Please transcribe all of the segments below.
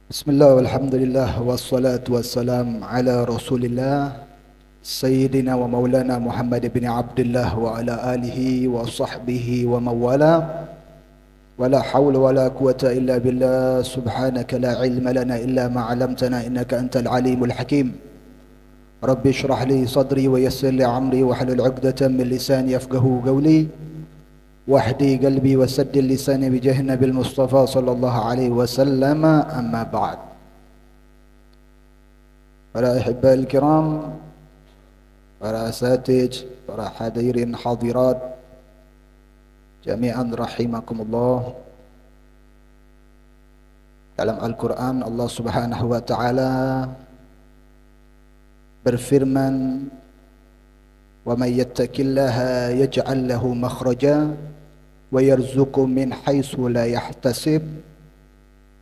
Bismillah walhamdulillah wassalatu wassalam ala rasulillah Sayyidina wa maulana Muhammad bin Abdullah wa ala alihi wa sahbihi wa mawala Wa la hawla wa la quwata illa billah subhanaka la ilma lana illa ma'alamtana innaka antal alimul hakim Rabbi syrah li sadri wa yassir li amri wa halul uqdatan min lisani yafqahu qawli Wahdi qalbi wa saddil lisani bi jahi Nabil Mustafa sallallahu alaihi wasallam amma ba'd. Para ahibal kiram, para asatij, para hadirin hadirat jami'an rahimakumullah. Dalam Al-Quran Allah subhanahu wa ta'ala berfirman, wa may yattaqillaha yaj'al lahu makhraja wa yarzuqhu min haitsu la yahtasib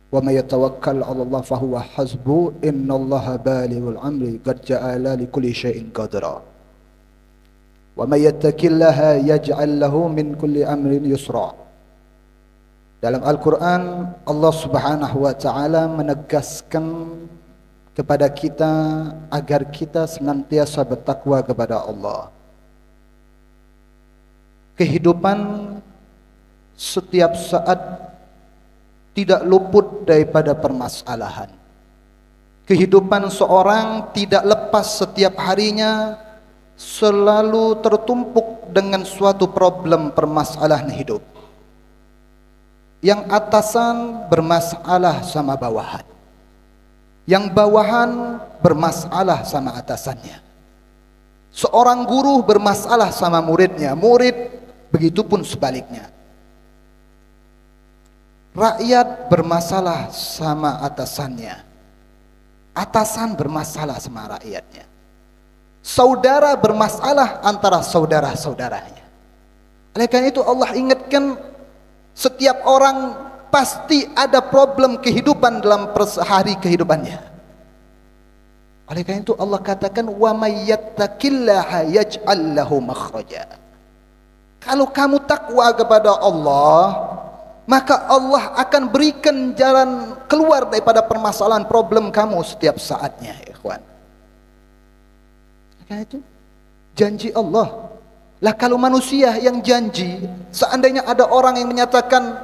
wa may yatawakkal 'ala Allah fahuwa hasbuh innallaha balighul amri qad ja'ala likulli syai'in qadra wa may yattaqillaha yaj'al lahu min kulli amrin yusra. Dalam Al-Quran Allah subhanahu wa ta'ala menegaskan kepada kita agar kita senantiasa bertakwa kepada Allah. Kehidupan setiap saat tidak luput daripada permasalahan. Kehidupan seorang tidak lepas setiap harinya selalu tertumpuk dengan suatu problem permasalahan hidup. Yang atasan bermasalah sama bawahan. Yang bawahan bermasalah sama atasannya. Seorang guru bermasalah sama muridnya, murid begitupun sebaliknya. Rakyat bermasalah sama atasannya, atasan bermasalah sama rakyatnya. Saudara bermasalah antara saudara-saudaranya. Oleh karena itu Allah ingatkan, setiap orang pasti ada problem kehidupan dalam hari kehidupannya. Oleh karena itu Allah katakan, wa may yattaqillaha yaj'al lahu makhraja. Kalau kamu takwa kepada Allah, maka Allah akan berikan jalan keluar daripada permasalahan problem kamu setiap saatnya, ikhwan. Karena itu janji Allah. Lah kalau manusia yang janji, seandainya ada orang yang menyatakan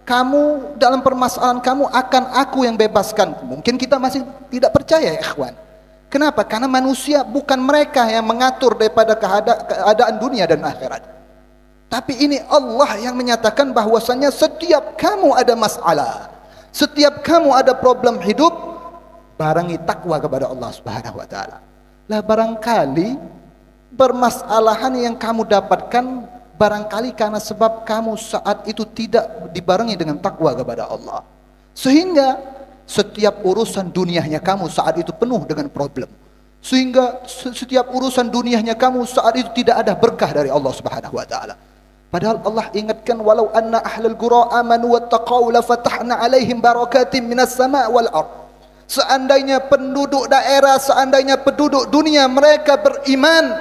kamu dalam permasalahan kamu akan aku yang bebaskan, mungkin kita masih tidak percaya, ikhwan. Kenapa? Karena manusia bukan mereka yang mengatur daripada keadaan dunia dan akhirat. Tapi ini Allah yang menyatakan bahwasanya setiap kamu ada masalah, setiap kamu ada problem hidup, barengi takwa kepada Allah Subhanahu wa taala. Lah barangkali permasalahan yang kamu dapatkan barangkali karena sebab kamu saat itu tidak dibarengi dengan takwa kepada Allah. Sehingga setiap urusan dunianya kamu saat itu penuh dengan problem. Sehingga setiap urusan dunianya kamu saat itu tidak ada berkah dari Allah Subhanahu wa taala. Padahal Allah ingatkan, walau anna ahlal qura amanu wattaqau la fatahna alaihim barakatim minas sama' wal ard. Seandainya penduduk daerah, seandainya penduduk dunia mereka beriman,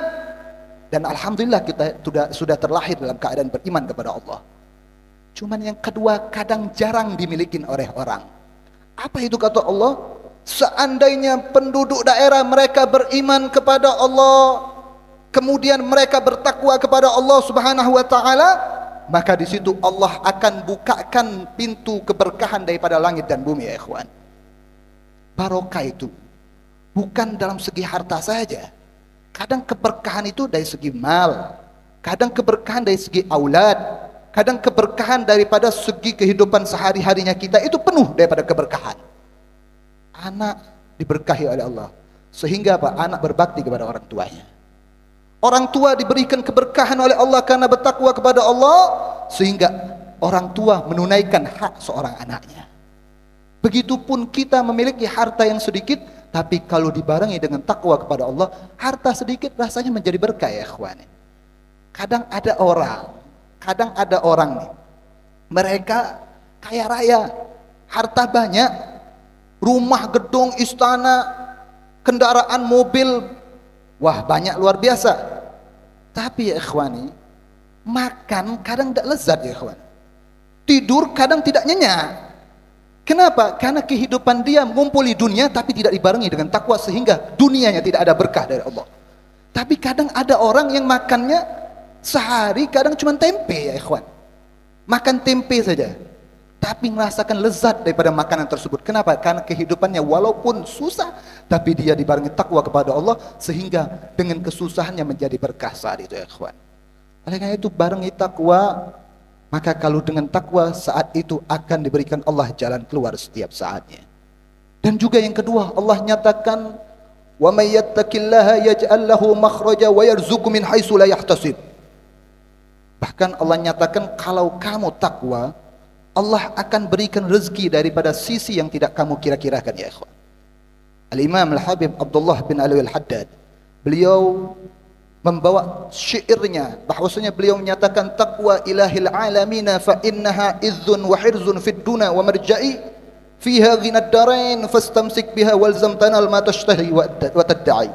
dan alhamdulillah kita sudah terlahir dalam keadaan beriman kepada Allah. Cuman yang kedua kadang jarang dimiliki oleh orang. Apa itu kata Allah? Seandainya penduduk daerah mereka beriman kepada Allah, kemudian mereka bertakwa kepada Allah Subhanahu wa taala, maka di situ Allah akan bukakan pintu keberkahan daripada langit dan bumi, ya ikhwan. Barokah itu bukan dalam segi harta saja. Kadang keberkahan itu dari segi mal, kadang keberkahan dari segi aulad, kadang keberkahan daripada segi kehidupan sehari-harinya kita itu penuh daripada keberkahan. Anak diberkahi oleh Allah, sehingga apa? Anak berbakti kepada orang tuanya. Orang tua diberikan keberkahan oleh Allah karena bertakwa kepada Allah, sehingga orang tua menunaikan hak seorang anaknya. Begitupun kita memiliki harta yang sedikit, tapi kalau dibarengi dengan takwa kepada Allah, harta sedikit rasanya menjadi berkah, ya ikhwan. Kadang ada orang nih, mereka kaya raya, harta banyak, rumah, gedung, istana, kendaraan, mobil, wah banyak luar biasa. Tapi ya ikhwani, makan kadang tidak lezat, ya ikhwan. Tidur kadang tidak nyenyak. Kenapa? Karena kehidupan dia mengumpuli dunia tapi tidak dibarengi dengan takwa, sehingga dunianya tidak ada berkah dari Allah. Tapi kadang ada orang yang makannya sehari kadang cuma tempe ya ikhwan. Makan tempe saja, tapi merasakan lezat daripada makanan tersebut. Kenapa? Karena kehidupannya walaupun susah, tapi dia dibarengi takwa kepada Allah, sehingga dengan kesusahannya menjadi berkah saat itu ya ikhwan. Oleh karena itu barengi takwa, maka kalau dengan takwa saat itu akan diberikan Allah jalan keluar setiap saatnya. Dan juga yang kedua, Allah nyatakan, wa may yattaqillaha yaj'al lahu makhraja wa yarzuqhu min haitsu la yahtasib. Bahkan Allah nyatakan kalau kamu takwa, Allah akan berikan rezeki daripada sisi yang tidak kamu kira-kirakan ya ikhwan. Al-Imam Al-Habib Abdullah bin Alwi Al-Haddad, beliau membawa syairnya bahwasanya beliau menyatakan taqwa ilahil alamina fa innaha izzun wa hirzun fid duna wa marja'i fiha ghinad darain fastamsik biha walzam tanal ma tashtahi wa tadda'i.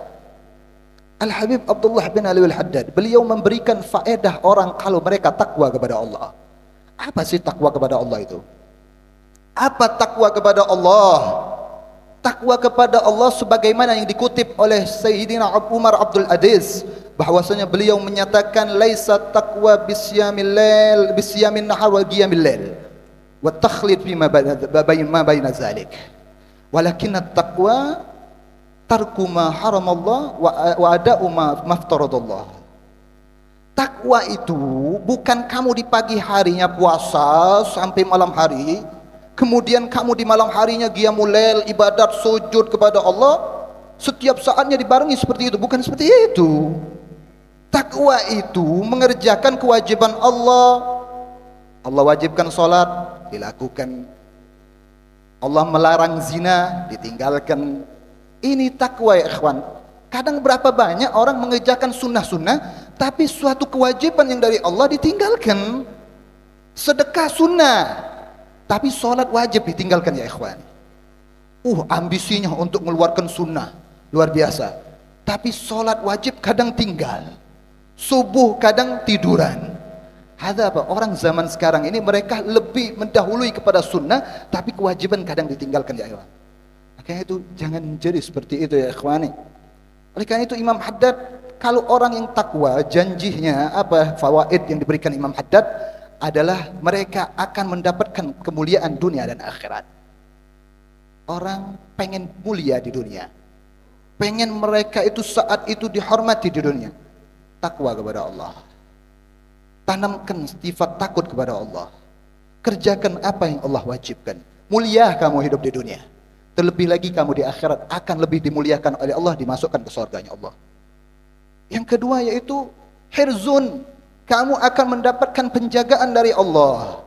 Al-Habib Abdullah bin Alwi Al-Haddad, beliau memberikan faedah orang kalau mereka takwa kepada Allah. Apa sih takwa kepada Allah itu? Apa takwa kepada Allah? Takwa kepada Allah sebagaimana yang dikutip oleh Sayyidina Umar Abdul Aziz, bahwasanya beliau menyatakan laisa taqwa bisyamil lail bisyamin nahar wa qiyamil lail wa takhlid fi ma baina zalik, walakin at-taqwa tarku ma haramallah wa ada'u ma maftaradallah. Takwa itu bukan kamu di pagi harinya puasa sampai malam hari, kemudian kamu di malam harinya qiyamul lail, ibadat sujud kepada Allah, setiap saatnya dibarengi seperti itu. Bukan seperti itu. Takwa itu mengerjakan kewajiban Allah. Allah wajibkan sholat, dilakukan. Allah melarang zina, ditinggalkan. Ini takwa ya ikhwan. Kadang berapa banyak orang mengerjakan sunnah-sunnah, tapi suatu kewajiban yang dari Allah ditinggalkan. Sedekah sunnah, tapi sholat wajib ditinggalkan ya ikhwan. Ambisinya untuk mengeluarkan sunnah luar biasa, tapi sholat wajib kadang tinggal, subuh kadang tiduran. Ada apa? Orang zaman sekarang ini mereka lebih mendahului kepada sunnah, tapi kewajiban kadang ditinggalkan ya ikhwan. Makanya itu jangan jadi seperti itu ya ikhwani. Oleh karena itu Imam Haddad, kalau orang yang takwa, janjinya apa? Fawaid yang diberikan Imam Haddad adalah mereka akan mendapatkan kemuliaan dunia dan akhirat. Orang pengen mulia di dunia, pengen mereka itu saat itu dihormati di dunia. Takwa kepada Allah, tanamkan sifat takut kepada Allah, kerjakan apa yang Allah wajibkan. Mulia kamu hidup di dunia, terlebih lagi kamu di akhirat akan lebih dimuliakan oleh Allah, dimasukkan ke surganya Allah. Yang kedua yaitu hirzun, kamu akan mendapatkan penjagaan dari Allah.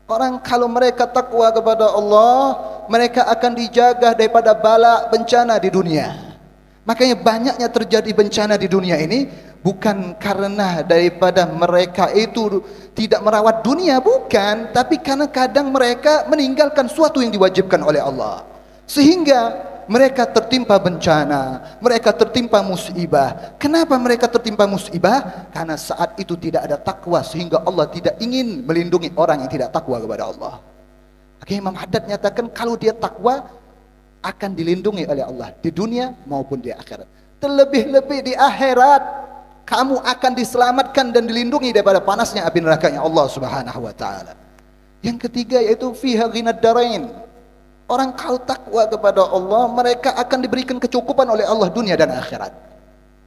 Orang kalau mereka takwa kepada Allah, mereka akan dijaga daripada bala bencana di dunia. Makanya banyaknya terjadi bencana di dunia ini bukan karena daripada mereka itu tidak merawat dunia, bukan, tapi karena kadang mereka meninggalkan suatu yang diwajibkan oleh Allah, sehingga mereka tertimpa bencana, mereka tertimpa musibah. Kenapa mereka tertimpa musibah? Karena saat itu tidak ada takwa, sehingga Allah tidak ingin melindungi orang yang tidak takwa kepada Allah. Maka Imam Haddad nyatakan kalau dia takwa akan dilindungi oleh Allah di dunia maupun di akhirat. Terlebih-lebih di akhirat kamu akan diselamatkan dan dilindungi daripada panasnya api nerakanya Allah Subhanahu wa taala. Yang ketiga yaitu fiha ghinad darain. Orang kalau takwa kepada Allah, mereka akan diberikan kecukupan oleh Allah dunia dan akhirat.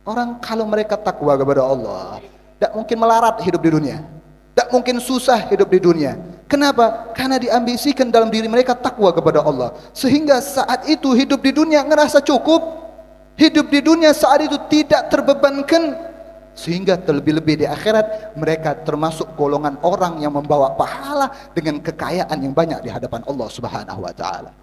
Orang kalau mereka takwa kepada Allah, tidak mungkin melarat hidup di dunia, tidak mungkin susah hidup di dunia. Kenapa? Karena diambisikan dalam diri mereka takwa kepada Allah, sehingga saat itu hidup di dunia ngerasa cukup, hidup di dunia saat itu tidak terbebankan, sehingga terlebih-lebih di akhirat mereka termasuk golongan orang yang membawa pahala dengan kekayaan yang banyak di hadapan Allah Subhanahu wa taala.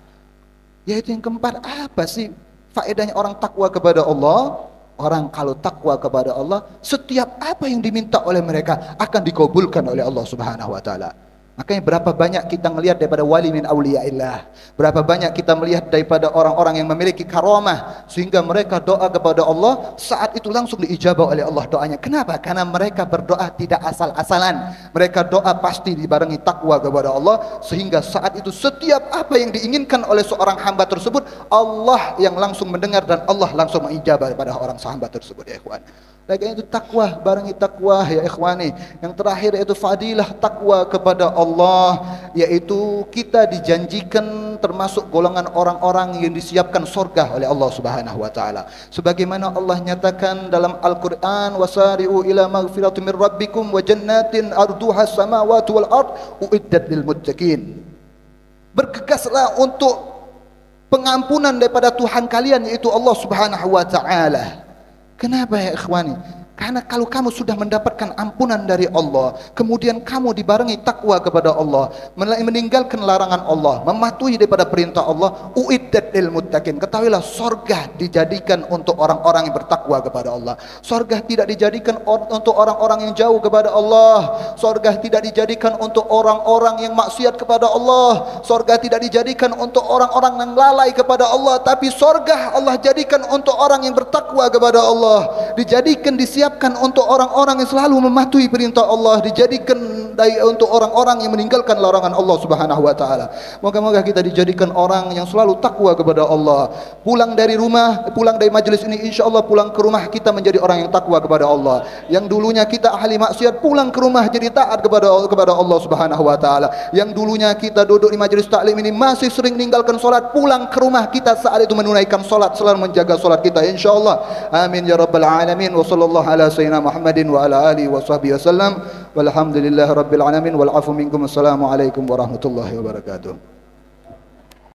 Yaitu yang keempat, apa sih faedahnya orang takwa kepada Allah? Orang kalau takwa kepada Allah, setiap apa yang diminta oleh mereka akan dikabulkan oleh Allah Subhanahu wa taala. Makanya berapa banyak kita melihat daripada wali min auliyaillah, berapa banyak kita melihat daripada orang-orang yang memiliki karamah sehingga mereka doa kepada Allah, saat itu langsung diijabah oleh Allah doanya. Kenapa? Karena mereka berdoa tidak asal-asalan. Mereka doa pasti dibarengi takwa kepada Allah, sehingga saat itu setiap apa yang diinginkan oleh seorang hamba tersebut, Allah yang langsung mendengar dan Allah langsung mengijabah kepada orang hamba tersebut, ya ikhwan. Lagi itu takwa, barengi takwa ya ikhwani. Yang terakhir yaitu fadilah takwa kepada Allah, yaitu kita dijanjikan termasuk golongan orang-orang yang disiapkan surga oleh Allah Subhanahu wa taala. Sebagaimana Allah nyatakan dalam Al-Qur'an, wasari'u ila maghfiratin min rabbikum wa jannatin arduha samawati wal ard uiddat lil muttaqin. Bergegaslah untuk pengampunan daripada Tuhan kalian, yaitu Allah Subhanahu wa taala. Kenapa ya ikhwani? Karena kalau kamu sudah mendapatkan ampunan dari Allah, kemudian kamu dibarengi takwa kepada Allah, meninggalkan larangan Allah, mematuhi daripada perintah Allah, uiddat lil muttaqin. Ketahuilah, sorga dijadikan untuk orang-orang yang bertakwa kepada Allah. Sorga tidak dijadikan untuk orang-orang yang jauh kepada Allah. Sorga tidak dijadikan untuk orang-orang yang maksiat kepada Allah. Sorga tidak dijadikan untuk orang-orang yang lalai kepada Allah. Tapi sorga Allah jadikan untuk orang yang bertakwa kepada Allah. Dijadikan disiapkan untuk orang-orang yang selalu mematuhi perintah Allah, dijadikan untuk orang-orang yang meninggalkan larangan Allah Subhanahu wa taala. Moga-moga kita dijadikan orang yang selalu takwa kepada Allah. Pulang dari rumah, pulang dari majelis ini, insyaallah pulang ke rumah kita menjadi orang yang takwa kepada Allah. Yang dulunya kita ahli maksiat, pulang ke rumah jadi taat kepada Allah Subhanahu wa taala. Yang dulunya kita duduk di majelis taklim ini masih sering meninggalkan salat, pulang ke rumah kita saat itu menunaikan salat, selalu menjaga salat kita, insyaallah. Amin ya rabbal alamin. Wa sallallahu ala sayyidina Muhammadin wa ala alihi wa sahbihi wasallam. Walhamdulillahi rabbil alamin wal afu minkum. Assalamualaikum warahmatullahi wabarakatuh.